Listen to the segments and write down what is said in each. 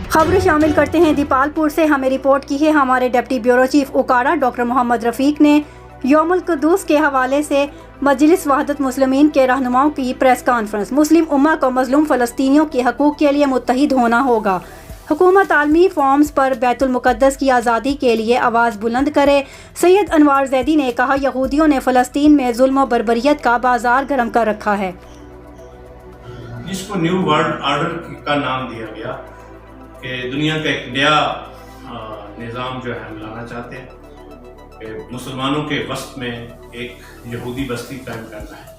خبریں شامل کرتے ہیں دیپالپور سے. ہمیں رپورٹ کی ہے ہمارے deputy bureau chief Okara doctor Muhammad Rafiq نے یوم القدس کے حوالے سے مجلس وحدت مسلمین کے رہنماؤں کی پریس کانفرنس. مسلم امہ کو مظلوم فلسطینیوں کے حقوق کے لیے متحد ہونا ہوگا. حکومت عالمی فارمز پر بیت المقدس کی آزادی کے لیے آواز بلند کرے. سید انوار زیدی نے کہا یہودیوں نے فلسطین میں ظلم و بربریت کا بازار گرم کر رکھا ہے. جس کو نیو ورلڈ آرڈر کا نام دیا گیا کہ دنیا کا ایک نیا نظام جو ہے ہم لانا چاہتے ہیں کہ مسلمانوں کے وسط میں ایک یہودی بستی قائم کرنا ہے.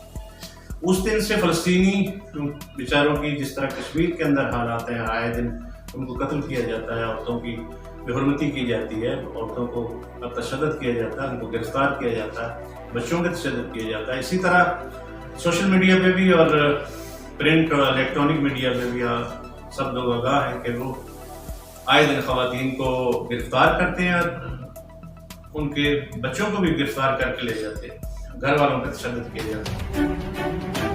اس دن سے فلسطینی بیچاروں کی جس طرح کشمیر کے اندر حالات ہیں، آئے دن ان کو قتل کیا جاتا ہے، عورتوں کی بے حرمتی کی جاتی ہے، عورتوں کو تشدد کیا جاتا ہے، ان کو گرفتار کیا جاتا ہے، بچوں کا تشدد کیا جاتا ہے. اسی طرح سوشل میڈیا پہ بھی اور پرنٹ اور الیکٹرانک میڈیا پہ بھی سب لوگ آگاہ ہیں کہ وہ آئے دن خواتین کو گرفتار کرتے ہیں اور ان کے بچوں کو بھی گرفتار کر کے لے جاتے ہیں، گھر والوں کا تشدد کیا جاتا ہے.